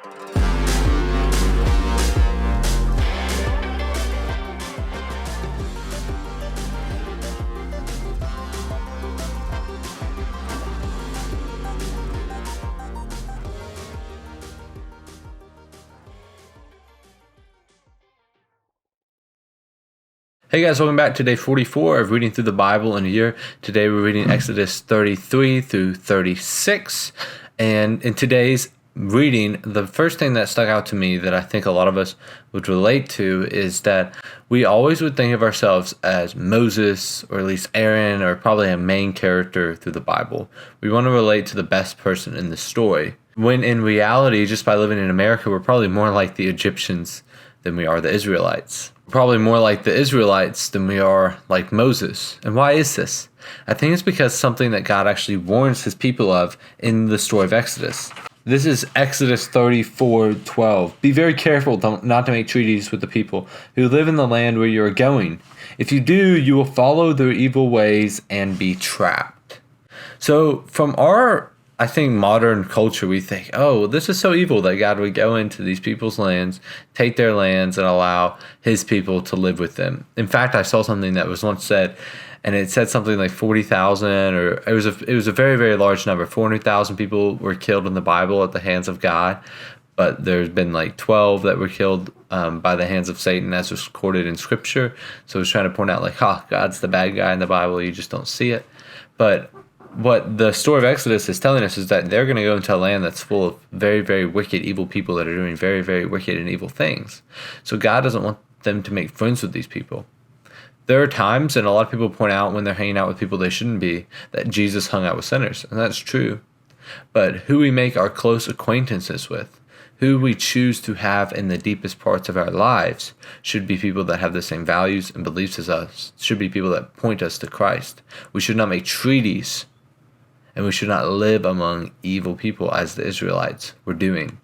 Hey guys, welcome back to day 44 of reading through the Bible in a year. Today we're reading Exodus 33 through 36. And in today's reading, the first thing that stuck out to me that I think a lot of us would relate to is that we always would think of ourselves as Moses, or at least Aaron, or probably a main character through the Bible. We want to relate to the best person in the story. When in reality, just by living in America, we're probably more like the Egyptians than we are the Israelites. Probably more like the Israelites than we are like Moses. And why is this? I think it's because something that God actually warns his people of in the story of Exodus. This is Exodus 34:12. Be very careful not to make treaties with the people who live in the land where you are going. If you do, you will follow their evil ways and be trapped. So from our modern culture, we think, oh, this is so evil that God would go into these people's lands, take their lands, and allow his people to live with them. In fact, I saw something that was once said, and it said something like 40,000, or it was a very, very large number. 400,000 people were killed in the Bible at the hands of God, but there's been like 12 that were killed by the hands of Satan, as was recorded in Scripture. So it's trying to point out, like, God's the bad guy in the Bible, you just don't see it. But what the story of Exodus is telling us is that they're going to go into a land that's full of very, very wicked, evil people that are doing very, very wicked and evil things. So God doesn't want them to make friends with these people. There are times, and a lot of people point out when they're hanging out with people they shouldn't be, that Jesus hung out with sinners, and that's true. But who we make our close acquaintances with, who we choose to have in the deepest parts of our lives, should be people that have the same values and beliefs as us, should be people that point us to Christ. We should not make treaties, and we should not live among evil people as the Israelites were doing.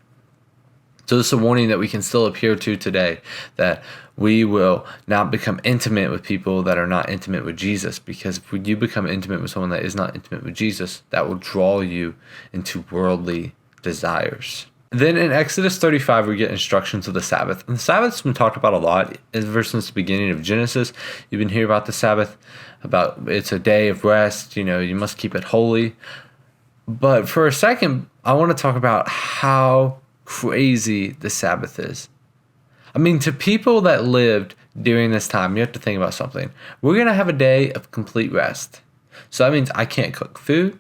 So this is a warning that we can still adhere to today, that we will not become intimate with people that are not intimate with Jesus, because if you become intimate with someone that is not intimate with Jesus, that will draw you into worldly desires. Then in Exodus 35, we get instructions of the Sabbath. And the Sabbath's been talked about a lot ever since the beginning of Genesis. You've been hearing about the Sabbath, about it's a day of rest, you must keep it holy. But for a second, I want to talk about how crazy the Sabbath is. I mean, to people that lived during this time, you have to think about something. We're going to have a day of complete rest. So that means I can't cook food,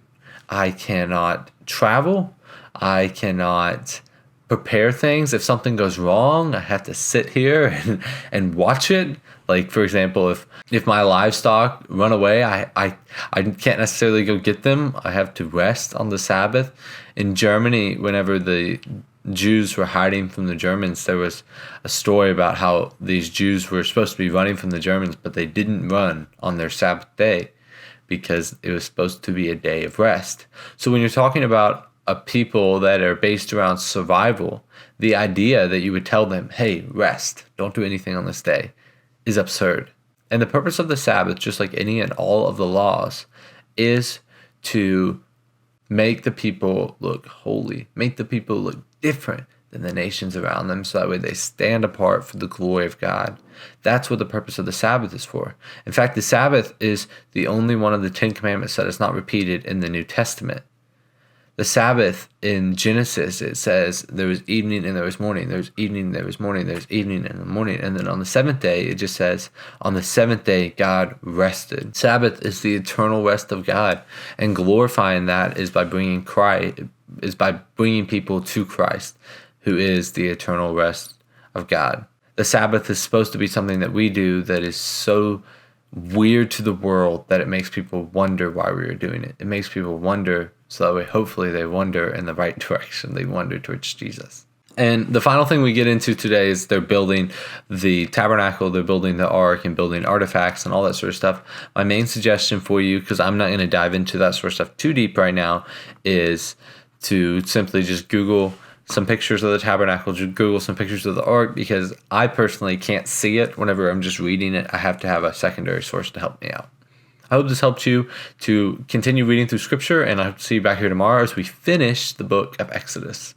I cannot travel, I cannot prepare things. If something goes wrong, I have to sit here and watch it. Like, for example, if my livestock run away, I can't necessarily go get them. I have to rest on the Sabbath. In Germany, whenever the Jews were hiding from the Germans, there was a story about how these Jews were supposed to be running from the Germans, but they didn't run on their Sabbath day because it was supposed to be a day of rest. So when you're talking about a people that are based around survival, the idea that you would tell them, hey, rest, don't do anything on this day, is absurd. And the purpose of the Sabbath, just like any and all of the laws, is to make the people look holy, make the people look different than the nations around them, so that way they stand apart for the glory of God. That's what the purpose of the Sabbath is for. In fact, the Sabbath is the only one of the 10 Commandments that is not repeated in the New Testament. The Sabbath in Genesis, it says there was evening and there was morning. There was evening, there was morning, there was evening and the morning. And then on the seventh day, it just says, on the seventh day, God rested. Sabbath is the eternal rest of God. And glorifying that is by bringing people to Christ, who is the eternal rest of God. The Sabbath is supposed to be something that we do that is so weird to the world that it makes people wonder why we are doing it. It makes people wonder, so that way hopefully they wander in the right direction. They wander towards Jesus. And the final thing we get into today is they're building the tabernacle, they're building the ark, and building artifacts and all that sort of stuff. My main suggestion for you, because I'm not going to dive into that sort of stuff too deep right now, is to simply just Google some pictures of the tabernacle, just Google some pictures of the ark, because I personally can't see it whenever I'm just reading it. I have to have a secondary source to help me out. I hope this helped you to continue reading through Scripture, and I hope to see you back here tomorrow as we finish the book of Exodus.